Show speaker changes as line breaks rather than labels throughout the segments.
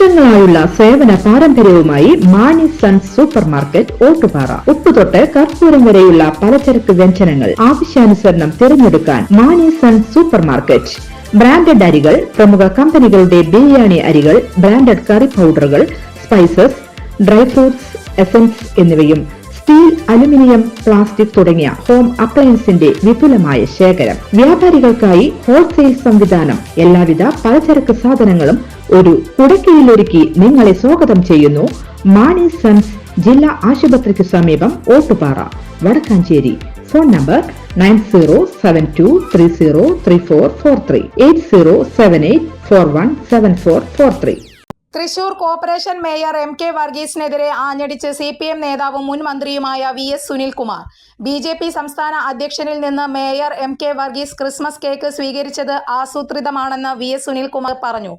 വർഷങ്ങളായുള്ള സേവന പാരമ്പര്യവുമായി Mani sons super market Ottupara. ഉപ്പുതൊട്ട് കർപ്പൂരം വരെയുള്ള പലചരക്ക് വ്യഞ്ജനങ്ങൾ ആവശ്യാനുസരണം തിരഞ്ഞെടുക്കാൻ Mani sons super market. Branded അരികൾ, പ്രമുഖ കമ്പനികളുടെ ബിരിയാണി അരികൾ, ബ്രാൻഡഡ് കറി പൗഡറുകൾ, സ്പൈസസ്, ഡ്രൈ ഫ്രൂട്ട്സ്, എസൻസ് എന്നിവയും സ്റ്റീൽ, അലുമിനിയം, പ്ലാസ്റ്റിക് തുടങ്ങിയ ഹോം അപ്ലയൻസിന്റെ വിപുലമായ ശേഖരം. വ്യാപാരികൾക്കായി ഹോൾസെയിൽ സംവിധാനം. എല്ലാവിധ പലചരക്ക് സാധനങ്ങളും ഒരു കുടക്കീഴിലൊരുക്കി നിങ്ങളെ സ്വാഗതം ചെയ്യുന്നു. മാണി സൺസ് ജില്ലാ ആശുപത്രിക്ക് സമീപം Ottupara, Vadakkanchery. Phone number 9072303443 8078417443.
Thrissur corporation mayor MK വർഗീസിനെതിരെ ആഞ്ഞടിച്ച് CPM നേതാവും മുൻ മന്ത്രിയുമായ VS സുനിൽകുമാർ. BJP സംസ്ഥാന അധ്യക്ഷനിൽ നിന്ന് mayor MK Varghese Christmas cake സ്വീകരിച്ചത് ആസൂത്രിതമാണെന്ന് VS സുനിൽകുമാർ പറഞ്ഞു.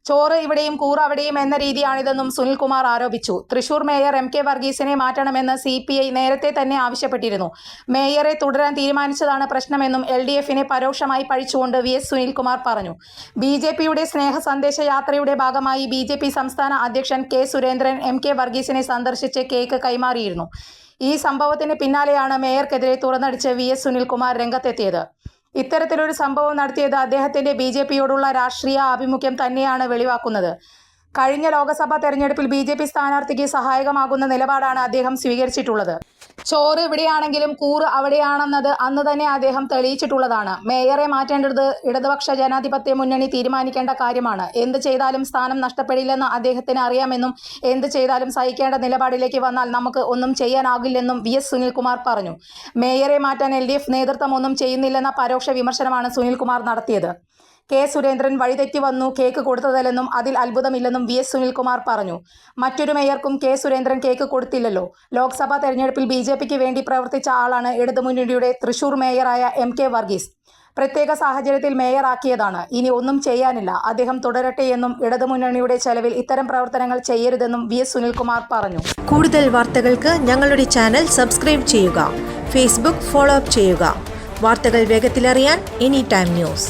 ചോറ് ഇവിടെയും കൂറ് അവിടെയും എന്ന രീതിയാണിതെന്നും സുനിൽകുമാർ ആരോപിച്ചു. തൃശൂർ മേയർ MK വർഗീസിനെ മാറ്റണമെന്ന് CPI നേരത്തെ തന്നെ ആവശ്യപ്പെട്ടിരുന്നു. മേയറെ തുടരാൻ തീരുമാനിച്ചതാണ് പ്രശ്നമെന്നും LDFിനെ പരോക്ഷമായി പഴിച്ചുകൊണ്ട് VS സുനിൽകുമാർ പറഞ്ഞു. BJPയുടെ സ്നേഹ സന്ദേശ യാത്രയുടെ ഭാഗമായി BJP സംസ്ഥാന അധ്യക്ഷൻ K സുരേന്ദ്രൻ MK വർഗീസിനെ സന്ദർശിച്ച് കേക്ക് കൈമാറിയിരുന്നു. ഈ സംഭവത്തിന് പിന്നാലെയാണ് മേയർക്കെതിരെ തുറന്നടിച്ച് VS സുനിൽകുമാർ രംഗത്തെത്തിയത്. ഇത്തരത്തിലൊരു സംഭവം നടത്തിയത് അദ്ദേഹത്തിന്റെ BJPയോടുള്ള രാഷ്ട്രീയ ആഭിമുഖ്യം തന്നെയാണ് വെളിവാക്കുന്നത്. കഴിഞ്ഞ ലോക്സഭാ തെരഞ്ഞെടുപ്പിൽ BJP സ്ഥാനാർത്ഥിക്ക് സഹായകമാകുന്ന നിലപാടാണ് അദ്ദേഹം സ്വീകരിച്ചിട്ടുള്ളത്. ചോറ് ഇവിടെയാണെങ്കിലും കൂറ് അവിടെയാണെന്നത് അന്ന് തന്നെ അദ്ദേഹം തെളിയിച്ചിട്ടുള്ളതാണ്. മേയറെ മാറ്റേണ്ടത് ഇടതുപക്ഷ ജനാധിപത്യ മുന്നണി തീരുമാനിക്കേണ്ട കാര്യമാണ്. എന്ത് ചെയ്താലും സ്ഥാനം നഷ്ടപ്പെടില്ലെന്ന് അദ്ദേഹത്തിന് അറിയാമെന്നും എന്ത് ചെയ്താലും സഹിക്കേണ്ട നിലപാടിലേക്ക് വന്നാൽ നമുക്ക് ഒന്നും ചെയ്യാനാകില്ലെന്നും VS സുനിൽകുമാർ പറഞ്ഞു. മേയറെ മാറ്റാൻ LDF നേതൃത്വം ഒന്നും ചെയ്യുന്നില്ലെന്ന പരോക്ഷ വിമർശനമാണ് സുനിൽകുമാർ നടത്തിയത്. K സുരേന്ദ്രൻ വഴിതെറ്റി വന്നു കേക്ക് കൊടുത്തതല്ലെന്നും അതിൽ അത്ഭുതമില്ലെന്നും VS സുനിൽകുമാർ പറഞ്ഞു. മറ്റൊരു മേയർക്കും K സുരേന്ദ്രൻ കേക്ക് കൊടുത്തില്ലല്ലോ. ലോക്സഭാ തെരഞ്ഞെടുപ്പിൽ BJPക്ക് വേണ്ടി പ്രവർത്തിച്ച ആളാണ് ഇടതുമുന്നണിയുടെ തൃശൂർ മേയറായ MK വർഗീസ്. പ്രത്യേക സാഹചര്യത്തിൽ മേയറാക്കിയതാണ്. ഇനി ഒന്നും ചെയ്യാനില്ല. അദ്ദേഹം തുടരട്ടെയെന്നും ഇടതുമുന്നണിയുടെ ചെലവിൽ ഇത്തരം പ്രവർത്തനങ്ങൾ ചെയ്യരുതെന്നും VS സുനിൽകുമാർ പറഞ്ഞു.
കൂടുതൽ വാർത്തകൾക്ക് ഞങ്ങളുടെ ചാനൽ സബ്സ്ക്രൈബ് ചെയ്യുക. Facebook ഫോളോ അപ്പ് ചെയ്യുക. വാർത്തകൾ വേഗത്തിലറിയാൻ Anytime News.